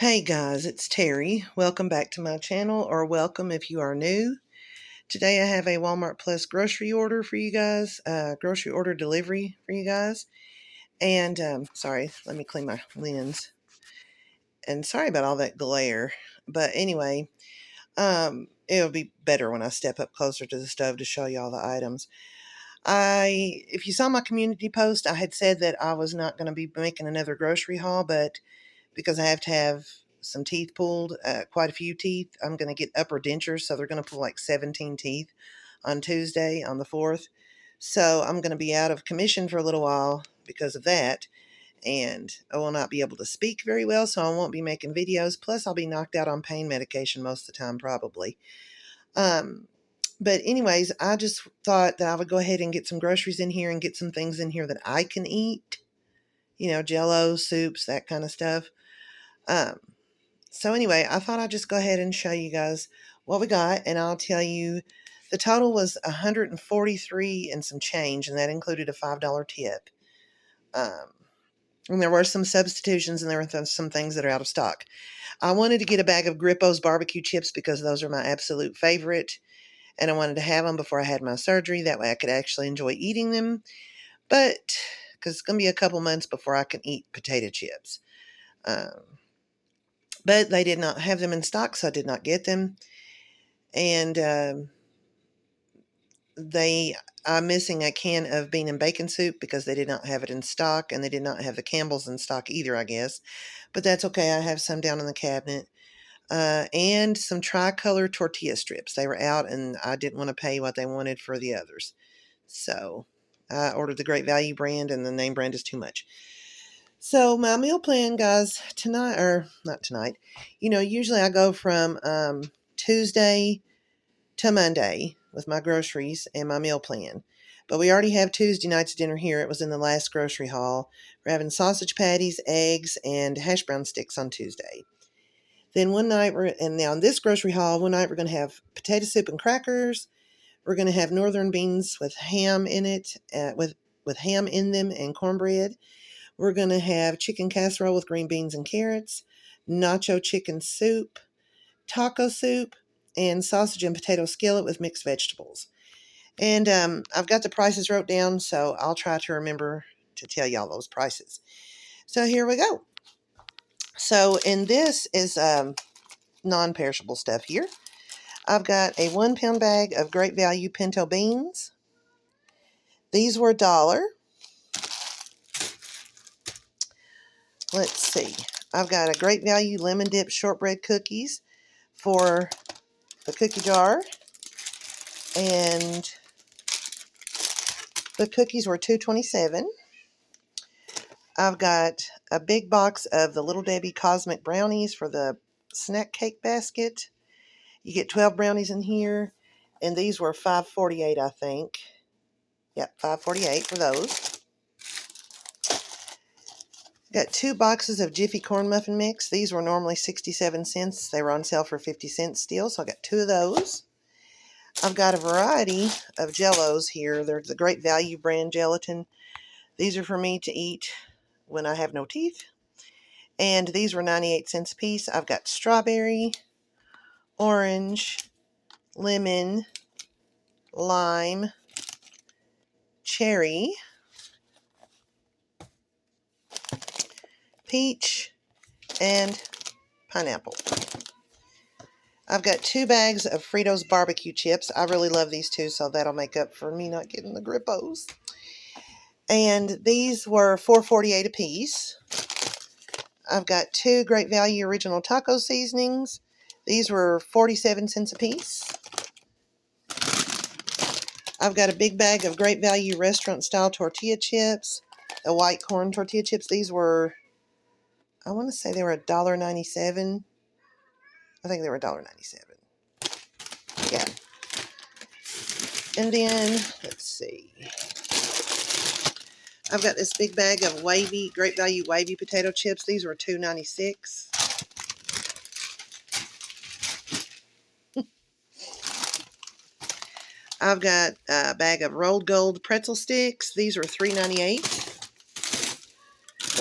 Hey guys, it's Terry. Welcome back to my channel, or welcome if you are new. Today I have a Walmart Plus grocery order for you guys, grocery order delivery for you guys. And, sorry, let me clean my lens. And sorry about all that glare. But anyway, it'll be better when I step up closer to the stove to show you all the items. If you saw my community post, I had said that I was not going to be making another grocery haul, but because I have to have some teeth pulled, quite a few teeth. I'm going to get upper dentures, so they're going to pull like 17 teeth on Tuesday, on the 4th. So I'm going to be out of commission for a little while because of that, and I will not be able to speak very well, so I won't be making videos. Plus, I'll be knocked out on pain medication most of the time, probably. But anyways, I just thought that I would go ahead and get some groceries in here and get some things in here that I can eat. You know, Jell-O, soups, that kind of stuff. So anyway, I thought I'd just go ahead and show you guys what we got, and I'll tell you the total was $143 and some change, and that included a $5 tip. And there were some substitutions, and there were some things that are out of stock. I wanted to get a bag of Grippo's barbecue chips because those are my absolute favorite, and I wanted to have them before I had my surgery. That way I could actually enjoy eating them. But because it's going to be a couple months before I can eat potato chips. But they did not have them in stock, so I did not get them. And I'm missing a can of bean and bacon soup because they did not have it in stock, and they did not have the Campbell's in stock either, I guess. But that's okay. I have some down in the cabinet. And some tricolor tortilla strips. They were out, and I didn't want to pay what they wanted for the others. So I ordered the Great Value brand, and the name brand is too much. So my meal plan, guys, tonight, or not tonight, usually I go from Tuesday to Monday with my groceries and my meal plan. But we already have Tuesday night's dinner here. It was in the last grocery haul. We're having sausage patties, eggs, and hash brown sticks on Tuesday. Then one night, now in this grocery haul, one night we're going to have potato soup and crackers. We're going to have northern beans with ham in it, with ham in them and cornbread. We're going to have chicken casserole with green beans and carrots, nacho chicken soup, taco soup, and sausage and potato skillet with mixed vegetables. And I've got the prices wrote down, so I'll try to remember to tell y'all those prices. So here we go. So, and this is non-perishable stuff here. I've got a 1 pound bag of Great Value pinto beans. These were $1. Let's see. I've got a Great Value lemon dip shortbread cookies for the cookie jar, and the cookies were $2.27. I've got a big box of the Little Debbie Cosmic Brownies for the snack cake basket. You get 12 brownies in here, and these were $5.48, I think. Yep, $5.48 for those. Got 2 boxes of Jiffy Corn Muffin Mix. These were normally 67 cents. They were on sale for 50 cents still, so I got 2 of those. I've got a variety of Jell-Os here. They're the Great Value brand gelatin. These are for me to eat when I have no teeth. And these were 98 cents a piece. I've got strawberry, orange, lemon, lime, cherry, peach, and pineapple. I've got 2 bags of Fritos barbecue chips. I really love these two, so that'll make up for me not getting the Grippos. And these were $4.48 a piece. I've got 2 Great Value original taco seasonings. These were 47 cents a piece. I've got a big bag of Great Value restaurant-style tortilla chips, the white corn tortilla chips. These were, I want to say they were $1.97. I think they were $1.97. Yeah. And then, let's see. I've got this big bag of Great Value wavy potato chips. These were $2.96. I've got a bag of Rolled Gold pretzel sticks. These were $3.98.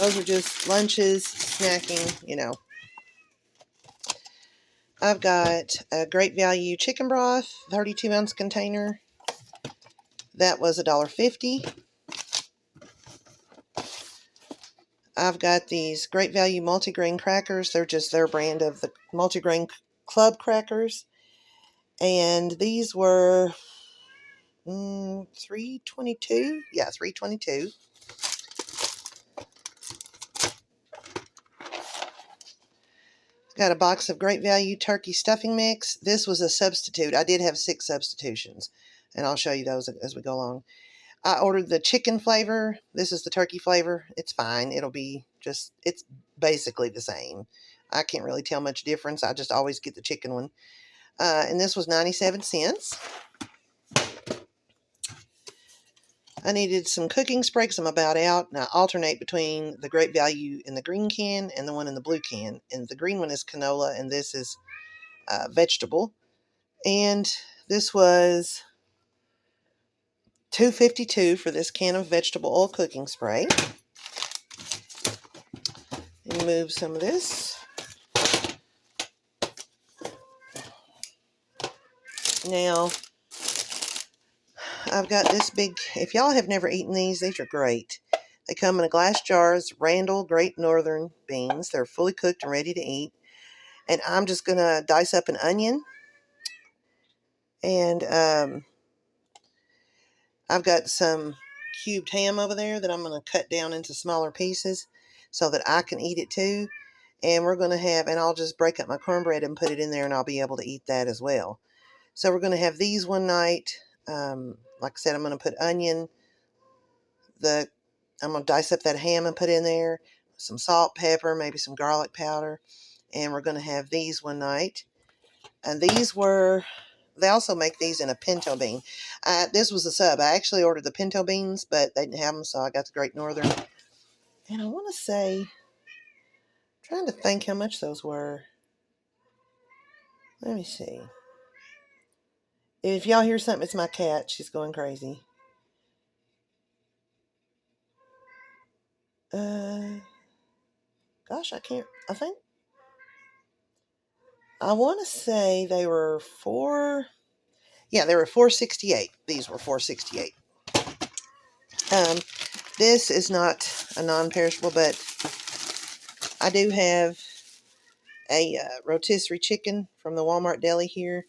Those are just lunches, snacking, I've got a Great Value chicken broth, 32-ounce container. That was $1.50. I've got these Great Value multigrain crackers. They're just their brand of the multigrain club crackers. And these were $3.22. Yeah, $3.22. Got a box of Great Value turkey stuffing mix. This was a substitute. I did have 6 substitutions, and I'll show you those as we go along. I ordered the chicken flavor. This is the turkey flavor. It's fine. It'll be just, it's basically the same. I can't really tell much difference. I just always get the chicken one. And this was 97 cents. I needed some cooking spray because I'm about out, and I alternate between the Great Value in the green can and the one in the blue can. And the green one is canola, and this is vegetable. And this was $2.52 for this can of vegetable oil cooking spray. And move some of this. Now, I've got this big, if y'all have never eaten these are great. They come in a glass jars, Randall Great Northern beans. They're fully cooked and ready to eat. And I'm just going to dice up an onion. And I've got some cubed ham over there that I'm going to cut down into smaller pieces so that I can eat it too. And we're going to have, and I'll just break up my cornbread and put it in there, and I'll be able to eat that as well. So we're going to have these one night. Like I said, I'm going to put onion, I'm going to dice up that ham and put in there, some salt, pepper, maybe some garlic powder. And we're going to have these one night. And they also make these in a pinto bean. This was a sub. I actually ordered the pinto beans, but they didn't have them, so I got the Great Northern. And I want to say, trying to think how much those were. Let me see. If y'all hear something, it's my cat. She's going crazy. Gosh, I want to say they were they were $4.68. These were $4.68. This is not a non-perishable, but I do have a rotisserie chicken from the Walmart deli here.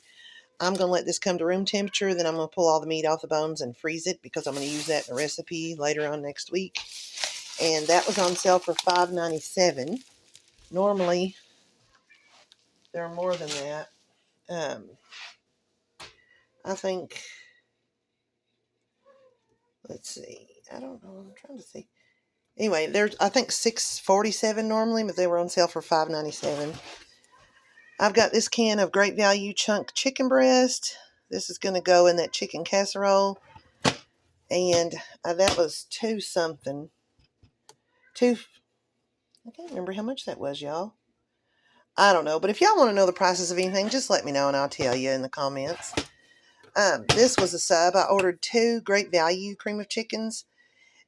I'm going to let this come to room temperature. Then I'm going to pull all the meat off the bones and freeze it because I'm going to use that in a recipe later on next week. And that was on sale for $5.97. Normally, they're more than that. I think, let's see. I don't know. I'm trying to see. Anyway, there's I think $6.47 normally, but they were on sale for $5.97. I've got this can of Great Value chunk chicken breast. This is going to go in that chicken casserole. And that was $2 something. I can't remember how much that was, y'all. I don't know, but if y'all want to know the prices of anything, just let me know and I'll tell you in the comments. This was a sub. I ordered 2 Great Value cream of chickens,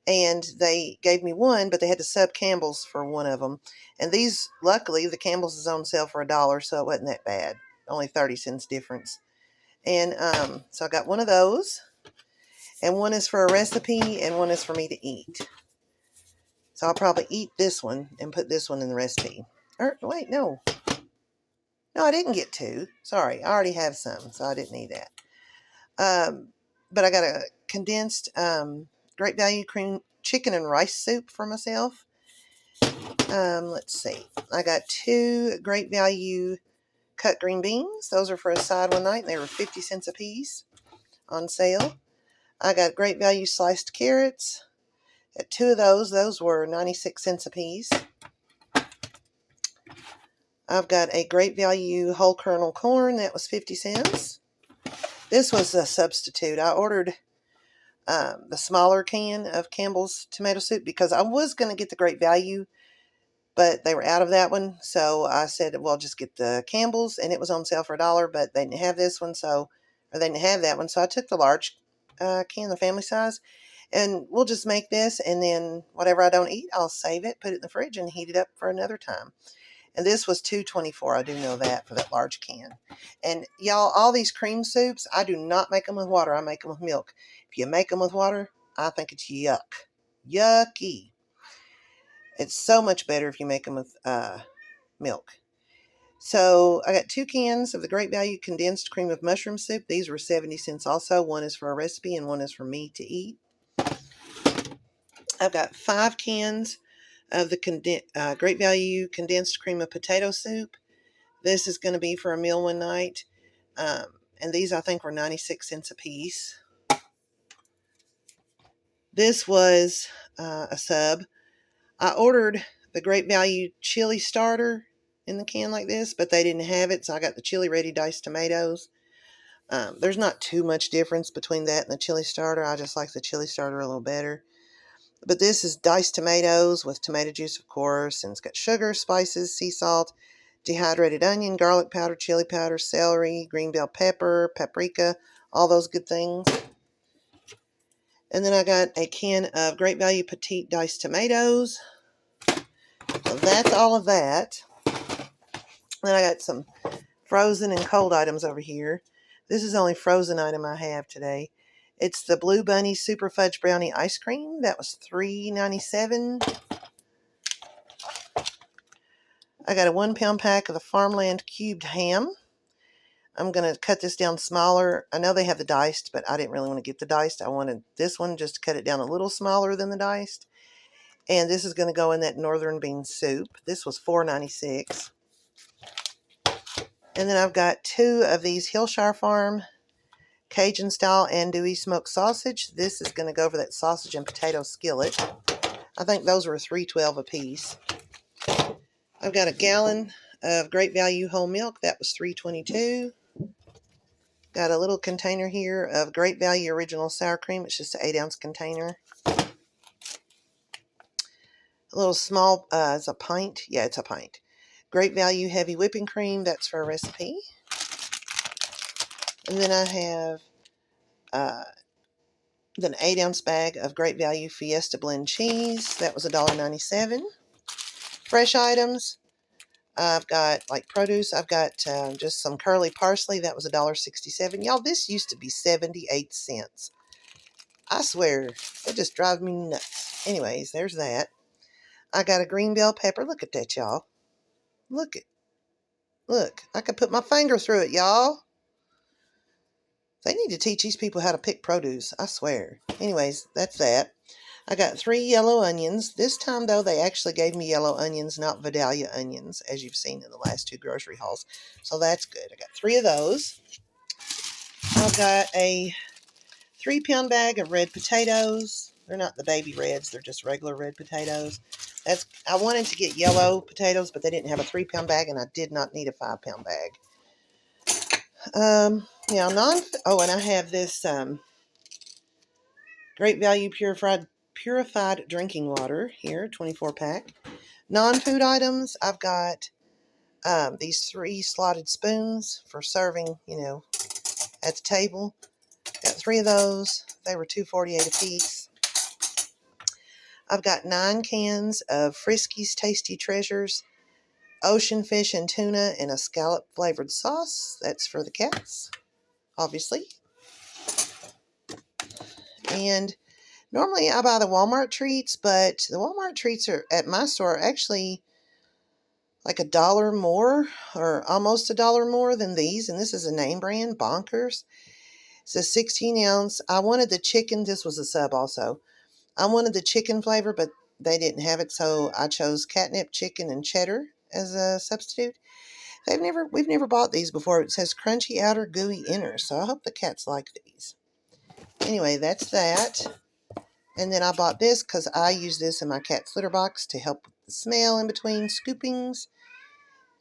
and they gave me one, but they had to sub Campbell's for one of them. And these, luckily, the Campbell's is on sale for $1, so it wasn't that bad. Only 30 cents difference. And so I got one of those, and one is for a recipe, and one is for me to eat. So I'll probably eat this one and put this one in the recipe. Or, wait, no. No, I didn't get 2. Sorry, I already have some, so I didn't need that. But I got a condensed Great Value cream chicken and rice soup for myself. Let's see. I got 2 Great Value cut green beans. Those are for a side one night, and they were 50 cents a piece on sale. I got Great Value sliced carrots. Got 2 of those. Those were 96 cents a piece. I've got a Great Value whole kernel corn. That was 50 cents. This was a substitute. I ordered the smaller can of Campbell's tomato soup because I was going to get the Great Value, but they were out of that one. So I said, well, just get the Campbell's, and it was on sale for $1, but they didn't have this one, or they didn't have that one. So I took the large can, the family size, and we'll just make this, and then whatever I don't eat, I'll save it, put it in the fridge, and heat it up for another time. And this was $2.24. I do know that for that large can. And y'all, all these cream soups, I do not make them with water. I make them with milk. If you make them with water, I think it's yuck. Yucky. It's so much better if you make them with milk. So I got 2 cans of the Great Value condensed cream of mushroom soup. These were 70 cents also. One is for a recipe and one is for me to eat. I've got 5 cans of the Great Value condensed cream of potato soup. This is going to be for a meal one night. And these I think were 96 cents a piece. This was a sub. I ordered the Great Value chili starter in the can like this, but they didn't have it, so I got the chili ready diced tomatoes. There's not too much difference between that and the chili starter. I just like the chili starter a little better. But this is diced tomatoes with tomato juice, of course, and it's got sugar, spices, sea salt, dehydrated onion, garlic powder, chili powder, celery, green bell pepper, paprika, all those good things. And then I got a can of Great Value Petite diced tomatoes. So that's all of that. Then I got some frozen and cold items over here. This is the only frozen item I have today. It's the Blue Bunny Super Fudge Brownie Ice Cream. That was $3.97. I got a 1-pound pack of the Farmland Cubed Ham. I'm going to cut this down smaller. I know they have the diced, but I didn't really want to get the diced. I wanted this one just to cut it down a little smaller than the diced. And this is going to go in that northern bean soup. This was $4.96. And then I've got 2 of these Hillshire Farm Cajun style andouille smoked sausage. This is going to go over that sausage and potato skillet. I think those were $3.12 a piece. I've got a gallon of Great Value whole milk. That was $3.22. Got a little container here of Great Value original sour cream. It's just an 8-ounce container. A little small, it's a pint. Yeah, it's a pint. Great Value heavy whipping cream. That's for a recipe. And then I have an 8-ounce bag of Great Value Fiesta blend cheese. That was $1.97. Fresh items. I've got like produce. I've got just some curly parsley. That was $1.67. Y'all, this used to be 78 cents. I swear, it just drives me nuts. Anyways, there's that. I got a green bell pepper. Look at that, y'all. Look, I could put my finger through it, y'all. They need to teach these people how to pick produce, I swear. Anyways, that's that. I got 3 yellow onions. This time, though, they actually gave me yellow onions, not Vidalia onions, as you've seen in the last 2 grocery hauls. So that's good. I got 3 of those. I've got a 3-pound bag of red potatoes. They're not the baby reds. They're just regular red potatoes. I wanted to get yellow potatoes, but they didn't have a 3-pound bag, and I did not need a 5-pound bag. And I have this Great Value purified drinking water here, 24-pack. Non-food items, I've got these 3 slotted spoons for serving, at the table. Got 3 of those. They were $2.48 a piece. I've got 9 cans of Friskies Tasty Treasures, ocean fish and tuna in a scallop flavored sauce. That's for the cats, obviously. And normally I buy the Walmart treats, but the Walmart treats are at my store actually like $1 more or almost $1 more than these. And this is a name brand, Bonkers. It's a 16-ounce. I wanted the chicken. This was a sub also. I wanted the chicken flavor, but they didn't have it, so I chose catnip chicken and cheddar as a substitute. We've never bought these before. It says crunchy outer, gooey inner, so I hope the cats like these. Anyway, that's that. And then I bought this because I use this in my cat's litter box to help with the smell in between scoopings.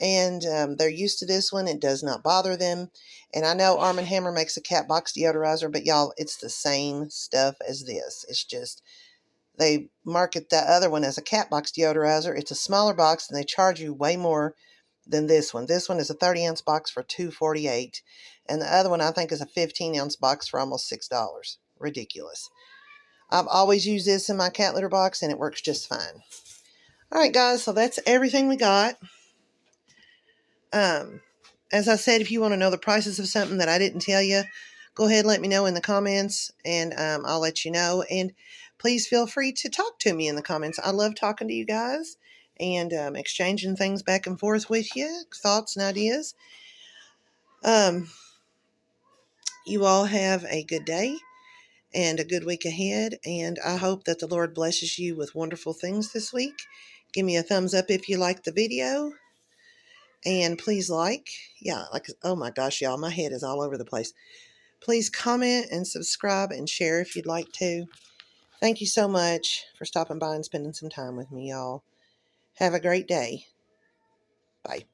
And they're used to this one. It does not bother them. And I know Arm & Hammer makes a cat box deodorizer, but y'all, it's the same stuff as this. It's just they market that other one as a cat box deodorizer. It's a smaller box, and they charge you way more than this one. This one is a 30-ounce box for $2.48, and the other one I think is a 15-ounce box for almost $6. Ridiculous. I've always used this in my cat litter box, and it works just fine. All right, guys, so that's everything we got. As I said, if you want to know the prices of something that I didn't tell you, go ahead and let me know in the comments, and I'll let you know. And please feel free to talk to me in the comments. I love talking to you guys and exchanging things back and forth with you, thoughts and ideas. Um, you all have a good day and a good week ahead, and I hope that the Lord blesses you with wonderful things this week. Give me a thumbs up if you liked the video, and please oh my gosh, y'all, my head is all over the place. Please comment and subscribe and share if you'd like to. Thank you so much for stopping by and spending some time with me, y'all. Have a great day. Bye.